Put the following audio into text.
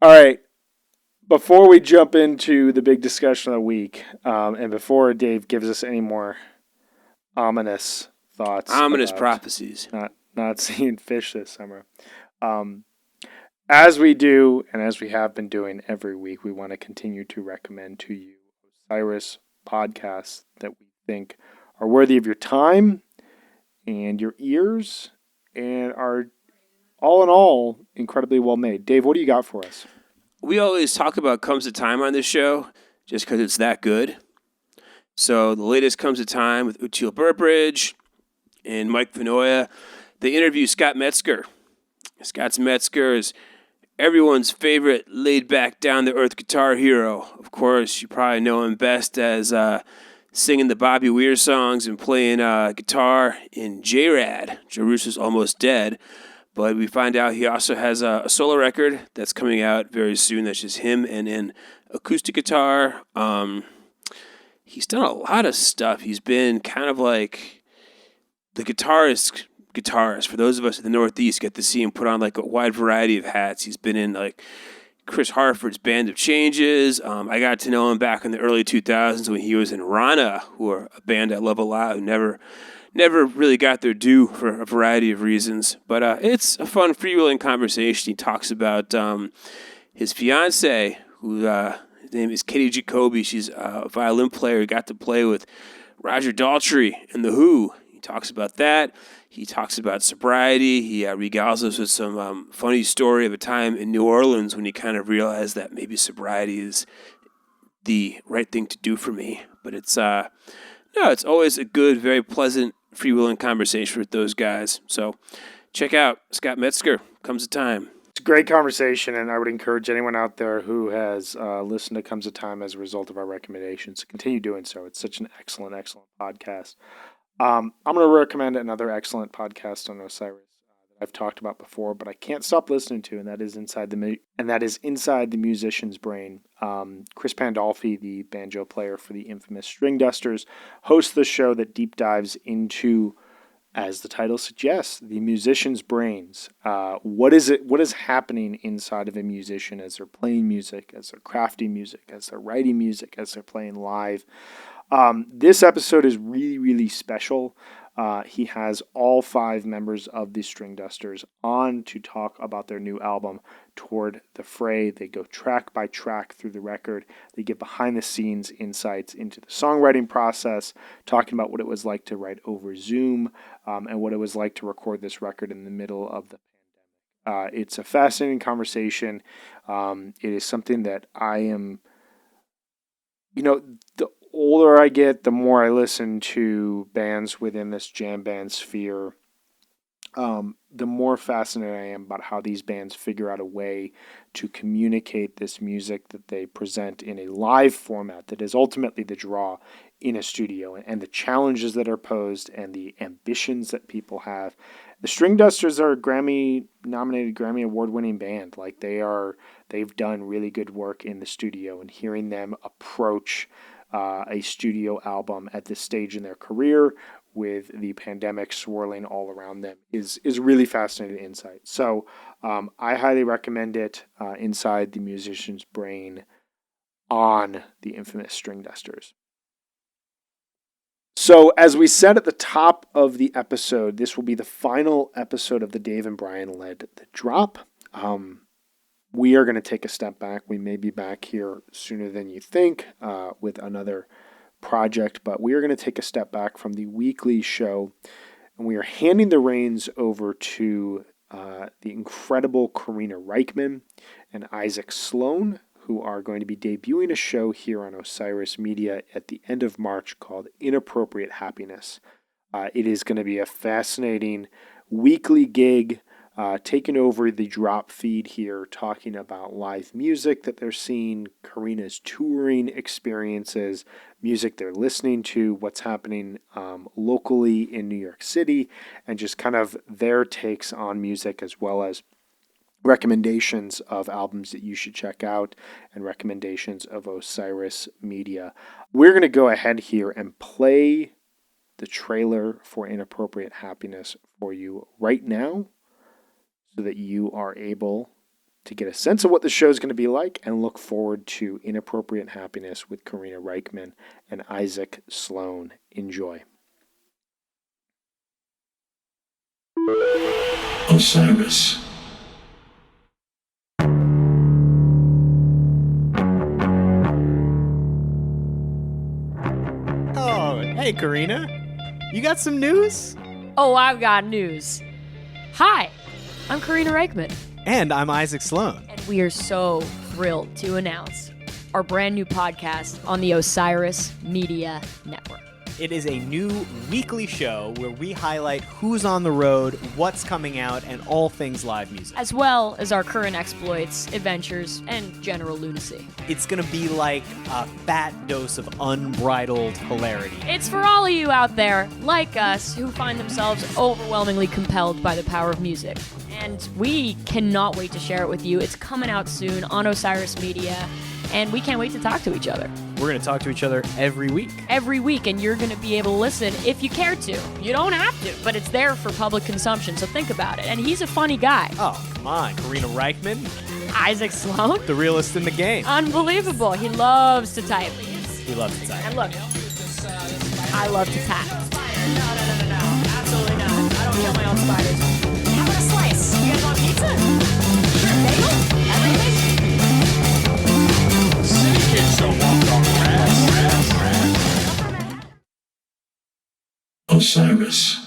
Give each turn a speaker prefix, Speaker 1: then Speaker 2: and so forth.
Speaker 1: All right. Before we jump into the big discussion of the week, and before Dave gives us any more ominous thoughts
Speaker 2: Ominous
Speaker 1: about
Speaker 2: prophecies.
Speaker 1: not seeing fish this summer, um, as we do and as we have been doing every week, we want to continue to recommend to you Osiris podcasts that we think are worthy of your time and your ears and are all in all incredibly well made. Dave, what do you got for us?
Speaker 2: We always talk about Comes a Time on this show just because it's that good. So the latest Comes a Time with Uttil Burbridge and Mike Vinoya. They interview Scott Metzger. Scott Metzger is everyone's favorite laid-back, down-to-earth guitar hero. Of course, you probably know him best as singing the Bobby Weir songs and playing guitar in J-Rad, Jerusha's Almost Dead. But we find out he also has a solo record that's coming out very soon. That's just him and an acoustic guitar. He's done a lot of stuff. He's been kind of like the guitarist. For those of us in the Northeast, get to see him put on like a wide variety of hats. He's been in like Chris Hartford's Band of Changes. I got to know him back in the early 2000s when he was in Rana, who are a band I love a lot, who never really got their due for a variety of reasons. But it's a fun freewheeling conversation. He talks about his fiance, who his name is Katie Jacoby. She's a violin player. He got to play with Roger Daltrey and The Who. He talks about that. He talks about sobriety. He regales us with some funny story of a time in New Orleans when he kind of realized that maybe sobriety is the right thing to do for me. But it's it's always a good, very pleasant, freewheeling conversation with those guys. So check out Scott Metzger. Comes a Time.
Speaker 1: It's a great conversation, and I would encourage anyone out there who has listened to Comes a Time as a result of our recommendations to continue doing so. It's such an excellent, excellent podcast. I'm going to recommend another excellent podcast on Osiris that I've talked about before, but I can't stop listening to, and that is Inside the Musician's Brain. Chris Pandolfi, the banjo player for the infamous String Dusters, hosts the show that deep dives into, as the title suggests, the musician's brains. What is happening inside of a musician as they're playing music, as they're crafting music, as they're writing music, as they're playing live. This episode is really, really special. He has all 5 members of the String Dusters on to talk about their new album, Toward the Fray. They go track by track through the record. They give behind-the-scenes insights into the songwriting process, talking about what it was like to write over Zoom, and what it was like to record this record in the middle of the pandemic. It's a fascinating conversation. It is something that I am... the older I get, the more I listen to bands within this jam band sphere, the more fascinated I am about how these bands figure out a way to communicate this music that they present in a live format that is ultimately the draw in a studio, and the challenges that are posed and the ambitions that people have. The String Dusters are a Grammy-nominated, Grammy Award-winning band. Like they've done really good work in the studio, and hearing them approach a studio album at this stage in their career with the pandemic swirling all around them is really fascinating insight. So I highly recommend it, Inside the Musician's Brain on the infamous String Dusters. So as we said at the top of the episode, this will be the final episode of the Dave and Brian led The Drop. We are going to take a step back. We may be back here sooner than you think with another project, but we are going to take a step back from the weekly show, and we are handing the reins over to the incredible Karina Reichman and Isaac Sloan, who are going to be debuting a show here on Osiris Media at the end of March called Inappropriate Happiness. It is going to be a fascinating weekly gig, taking over the Drop feed here, talking about live music that they're seeing, Karina's touring experiences, music they're listening to, what's happening locally in New York City, and just kind of their takes on music, as well as recommendations of albums that you should check out and recommendations of Osiris Media. We're going to go ahead here and play the trailer for Inappropriate Happiness for you right now, so that you are able to get a sense of what the show is going to be like and look forward to Inappropriate Happiness with Karina Reichman and Isaac Sloan. Enjoy.
Speaker 3: Osiris.
Speaker 4: Oh, hey, Karina. You got some news?
Speaker 5: Oh, I've got news. Hi, I'm Karina Reichman,
Speaker 4: And I'm Isaac Sloan.
Speaker 5: and we are so thrilled to announce our brand new podcast on the Osiris Media Network.
Speaker 4: It is a new weekly show where we highlight who's on the road, what's coming out, and all things live music.
Speaker 5: As well as our current exploits, adventures, and general lunacy.
Speaker 4: It's going to be like a fat dose of unbridled hilarity.
Speaker 5: It's for all of you out there, like us, who find themselves overwhelmingly compelled by the power of music. And we cannot wait to share it with you. It's coming out soon on Osiris Media, and we can't wait to talk to each other.
Speaker 4: We're going to talk to each other every week.
Speaker 5: Every week, and you're going to be able to listen if you care to. You don't have to, but it's there for public consumption, so think about it. And he's a funny guy.
Speaker 4: Oh, come on. Karina Reichman,
Speaker 5: Isaac Sloan?
Speaker 4: the realest in the game.
Speaker 5: Unbelievable. He loves to type.
Speaker 4: He loves to type.
Speaker 5: And look, I love to tap. No, absolutely not. I don't kill my own spiders. How about a slice? You guys want pizza? Sure, bagel? Everything?
Speaker 3: Osiris.